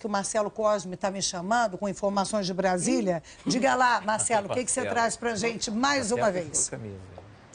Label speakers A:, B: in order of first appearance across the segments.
A: que o Marcelo Cosme está me chamando com informações de Brasília. Diga lá, Marcelo, o que você traz para a gente mais uma vez?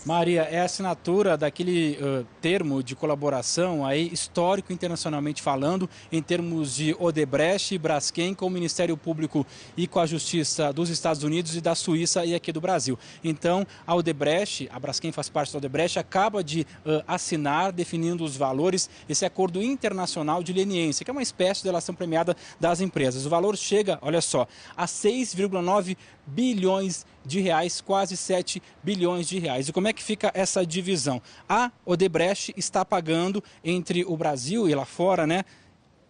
B: Maria, é a assinatura daquele termo de colaboração aí, histórico internacionalmente falando, em termos de Odebrecht, Braskem, com o Ministério Público e com a Justiça dos Estados Unidos e da Suíça e aqui do Brasil. Então, a Odebrecht, a Braskem faz parte da Odebrecht, acaba de assinar, definindo os valores, esse acordo internacional de leniência, que é uma espécie de relação premiada das empresas. O valor chega, olha só, a 6,9 bilhões de reais, quase 7 bilhões de reais. E como é que fica essa divisão? A Odebrecht está pagando entre o Brasil e lá fora, né,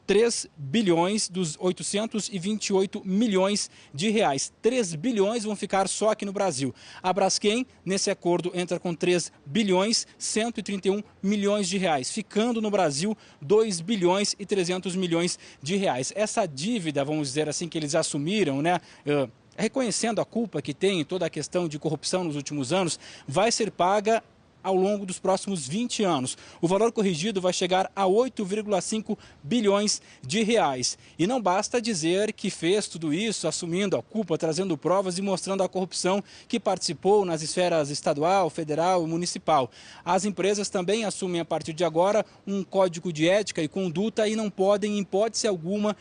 B: 3 bilhões dos 828 milhões de reais. 3 bilhões vão ficar só aqui no Brasil. A Braskem, nesse acordo, entra com 3 bilhões 131 milhões de reais, ficando no Brasil 2 bilhões e 300 milhões de reais. Essa dívida, vamos dizer assim, que eles assumiram, né, reconhecendo a culpa que tem em toda a questão de corrupção nos últimos anos, vai ser paga ao longo dos próximos 20 anos. O valor corrigido vai chegar a 8,5 bilhões de reais. E não basta dizer que fez tudo isso assumindo a culpa, trazendo provas e mostrando a corrupção que participou nas esferas estadual, federal e municipal. As empresas também assumem a partir de agora um código de ética e conduta e não podem, em hipótese alguma,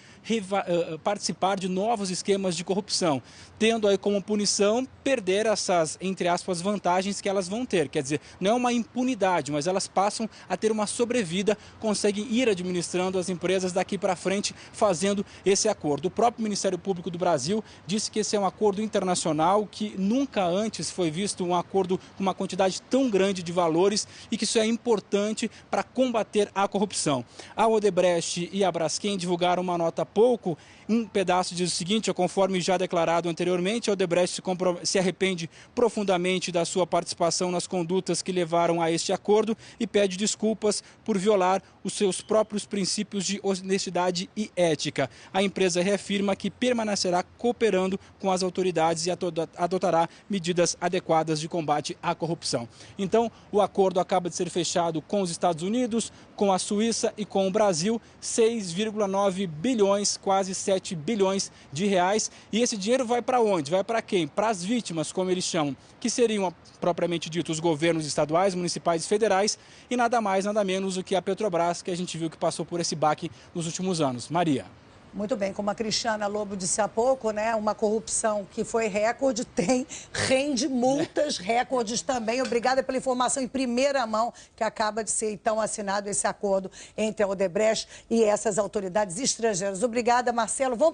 B: participar de novos esquemas de corrupção, tendo aí como punição perder essas, entre aspas, vantagens que elas vão ter. Quer dizer, não é uma impunidade, mas elas passam a ter uma sobrevida, conseguem ir administrando as empresas daqui para frente, fazendo esse acordo. O próprio Ministério Público do Brasil disse que esse é um acordo internacional, que nunca antes foi visto um acordo com uma quantidade tão grande de valores e que isso é importante para combater a corrupção. A Odebrecht e a Braskem divulgaram uma nota há pouco. Um pedaço diz o seguinte: conforme já declarado anteriormente, a Odebrecht se arrepende profundamente da sua participação nas condutas que levaram a este acordo e pede desculpas por violar os seus próprios princípios de honestidade e ética. A empresa reafirma que permanecerá cooperando com as autoridades e adotará medidas adequadas de combate à corrupção. Então, o acordo acaba de ser fechado com os Estados Unidos, com a Suíça e com o Brasil, 6,9 bilhões, quase 7 bilhões de reais. E esse dinheiro vai para onde? Vai para quem? Para as vítimas, como eles chamam, que seriam, propriamente dito, os governos estaduais, municipais e federais, e nada mais, nada menos do que a Petrobras, que a gente viu que passou por esse baque nos últimos anos. Maria.
A: Muito bem, como a Cristiana Lobo disse há pouco, né? Uma corrupção que foi recorde, rende multas, recordes também. Obrigada pela informação em primeira mão, que acaba de ser, então, assinado esse acordo entre a Odebrecht e essas autoridades estrangeiras. Obrigada, Marcelo. Vamos